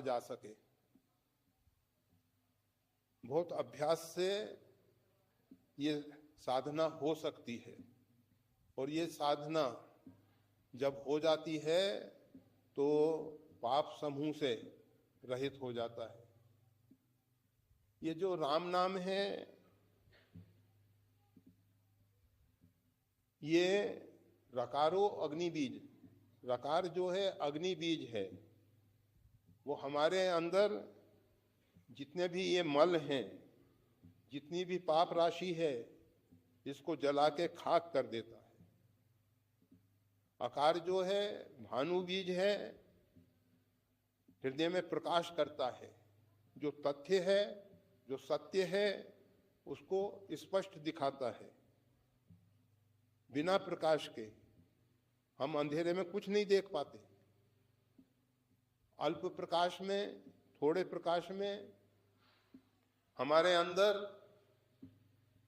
जा सके। बहुत अभ्यास से ये साधना हो सकती है, और ये साधना जब हो जाती है तो पाप समूह से रहित हो जाता है। ये जो राम नाम है, ये रकारो अग्नि बीज, रकार जो है अग्नि बीज है। वो हमारे अंदर जितने भी ये मल हैं, जितनी भी पाप राशि है, इसको जला के खाक कर देता है। आकार जो है भानु बीज है, हृदय में प्रकाश करता है। जो तथ्य है, जो सत्य है, उसको स्पष्ट दिखाता है। बिना प्रकाश के हम अंधेरे में कुछ नहीं देख पाते। अल्प प्रकाश में, थोड़े प्रकाश में हमारे अंदर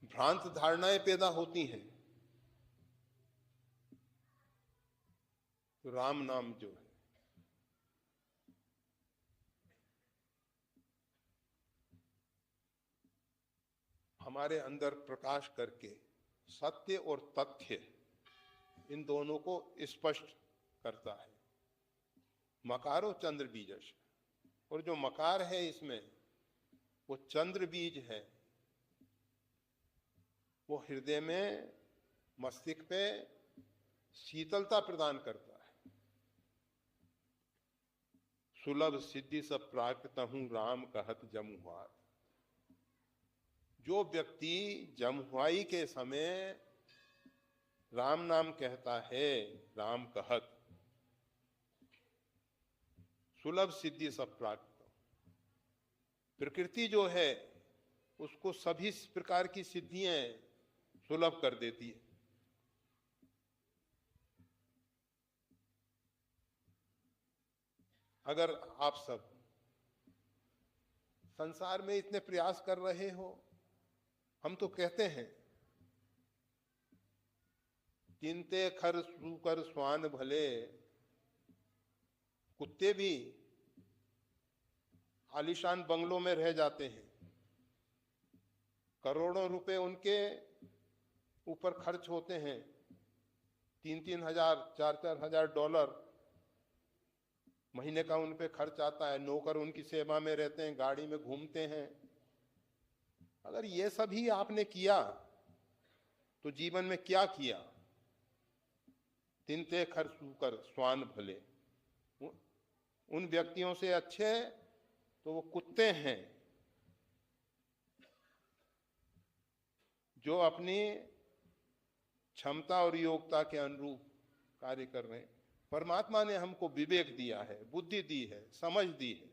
भ्रांत धारणाएं पैदा होती हैं। तो राम नाम जो है, हमारे अंदर प्रकाश करके सत्य और तथ्य इन दोनों को स्पष्ट करता है। मकारो चंद्र बीजश, और जो मकार है इसमें वो चंद्र बीज है। वो हृदय में, मस्तिष्क पे शीतलता प्रदान करता है। सुलभ सिद्धि सब प्राकृत हूं राम कहत जमुहार। जो व्यक्ति जमुहाई के समय राम नाम कहता है, राम कहत, सुलभ सिद्धि सब प्राप्त। प्रकृति जो है उसको सभी प्रकार की सिद्धियां सुलभ कर देती है। अगर आप सब संसार में इतने प्रयास कर रहे हो, हम तो कहते हैं तिनते खर सूकर स्वान भले, कुत्ते भी आलीशान बंगलों में रह जाते हैं, करोड़ों रुपए उनके ऊपर खर्च होते हैं, 3-3 हजार, 4-4 हजार डॉलर महीने का उन पे खर्च आता है। नौकर उनकी सेवा में रहते हैं, गाड़ी में घूमते हैं। अगर ये सभी आपने किया तो जीवन में क्या किया? तिनते खर सूकर स्वान भले। उन व्यक्तियों से अच्छे तो वो कुत्ते हैं जो अपनी क्षमता और योग्यता के अनुरूप कार्य कर रहे हैं। परमात्मा ने हमको विवेक दिया है, बुद्धि दी है, समझ दी है,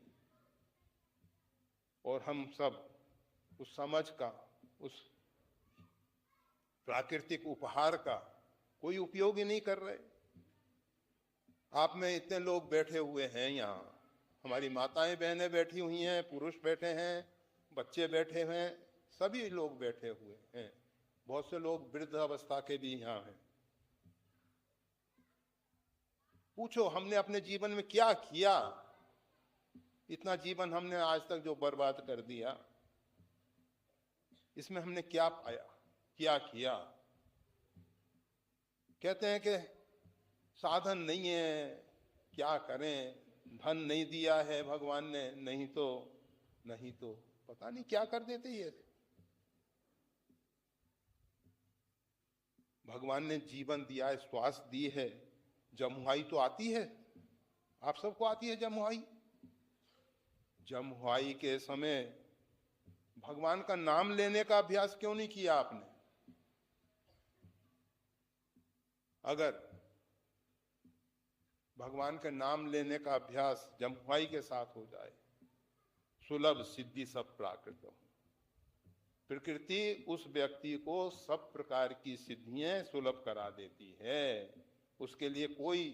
और हम सब उस समझ का, उस प्राकृतिक उपहार का कोई उपयोग ही नहीं कर रहे। आप में इतने लोग बैठे हुए हैं, यहाँ हमारी माताएं बहनें बैठी हुई हैं, पुरुष बैठे हैं, बच्चे बैठे हैं, सभी लोग बैठे हुए हैं। बहुत से लोग वृद्ध अवस्था के भी यहाँ हैं। पूछो हमने अपने जीवन में क्या किया? इतना जीवन हमने आज तक जो बर्बाद कर दिया, इसमें हमने क्या पाया, क्या किया? कहते हैं कि साधन नहीं है, क्या करें, धन नहीं दिया है भगवान ने, नहीं तो पता नहीं क्या कर देते ये। भगवान ने जीवन दिया है, श्वास दी है, जमुहाई तो आती है, आप सबको आती है जमुहाई। जमुहाई के समय भगवान का नाम लेने का अभ्यास क्यों नहीं किया आपने? अगर भगवान के नाम लेने का अभ्यास जमुहाई के साथ हो जाए, सुलभ सिद्धि सब प्राकृत। प्रकृति उस व्यक्ति को सब प्रकार की सिद्धियां सुलभ करा देती है। उसके लिए कोई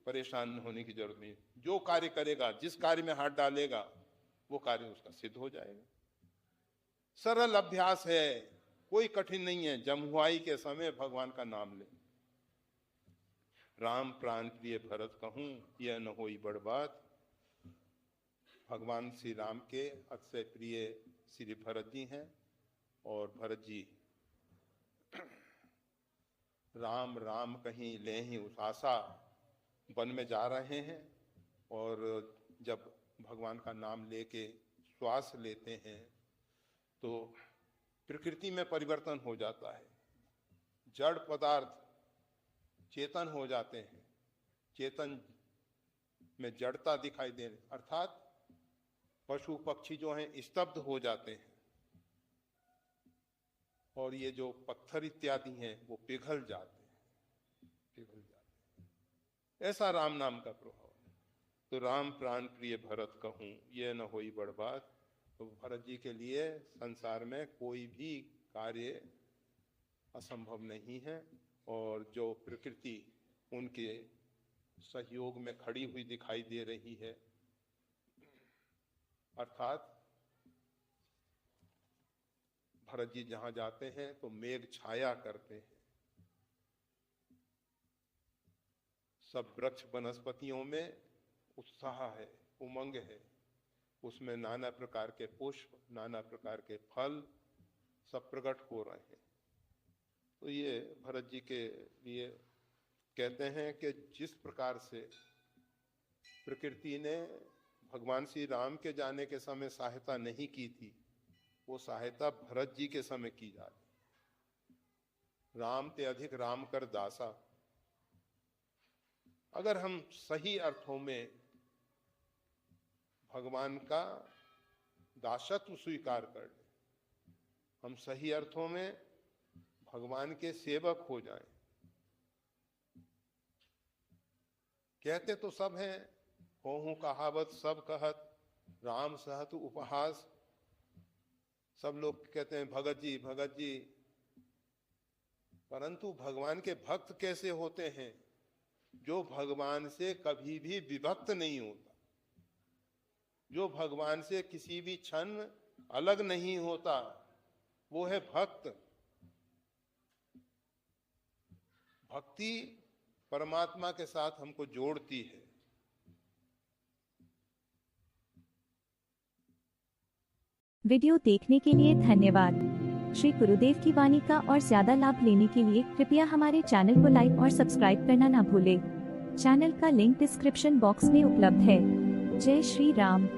परेशान होने की जरूरत नहीं। जो कार्य करेगा, जिस कार्य में हाथ डालेगा, वो कार्य उसका सिद्ध हो जाएगा। सरल अभ्यास है, कोई कठिन नहीं है, जमुआई के समय भगवान का नाम ले। राम प्राण प्रिय भरत कहूं, यह न होई बड़ बात। भगवान श्री राम के अतिशय प्रिय श्री भरत जी हैं, और भरत जी राम राम कहीं ले ही उस आशा वन में जा रहे हैं, और जब भगवान का नाम लेके श्वास लेते हैं तो प्रकृति में परिवर्तन हो जाता है। जड़ पदार्थ चेतन हो जाते हैं, चेतन में जड़ता दिखाई दे, अर्थात पशु पक्षी जो हैं स्तब्ध हो जाते हैं, और ये जो पत्थर इत्यादि हैं वो पिघल जाते हैं। ऐसा राम नाम का प्रभाव है। तो राम प्राण प्रिय भरत कहूं, ये न होई बड़ बात। तो भरत जी के लिए संसार में कोई भी कार्य असंभव नहीं है, और जो प्रकृति उनके सहयोग में खड़ी हुई दिखाई दे रही है, अर्थात भरत जी जहां जाते हैं तो मेघ छाया करते हैं। सब वृक्ष वनस्पतियों में उत्साह है, उमंग है, उसमें नाना प्रकार के पुष्प, नाना प्रकार के फल सब प्रकट हो रहे हैं। तो ये भरत जी के लिए कहते हैं कि जिस प्रकार से प्रकृति ने भगवान श्री राम के जाने के समय सहायता नहीं की थी, वो सहायता भरत जी के समय की जा रही। राम ते अधिक राम कर दासा। अगर हम सही अर्थों में भगवान का दासत्व स्वीकार कर लें, हम सही अर्थों में भगवान के सेवक हो जाएं। कहते तो सब हैं, होहू कहावत सब कहत, राम सहत उपहास। सब लोग कहते हैं भगत जी भगत जी, परंतु भगवान के भक्त कैसे होते हैं? जो भगवान से कभी भी विभक्त नहीं होता, जो भगवान से किसी भी क्षण अलग नहीं होता, वो है भक्त। भक्ति परमात्मा के साथ हमको जोड़ती है। वीडियो देखने के लिए धन्यवाद। श्री गुरुदेव की वाणी का और ज्यादा लाभ लेने के लिए कृपया हमारे चैनल को लाइक और सब्सक्राइब करना ना भूलें। चैनल का लिंक डिस्क्रिप्शन बॉक्स में उपलब्ध है। जय श्री राम।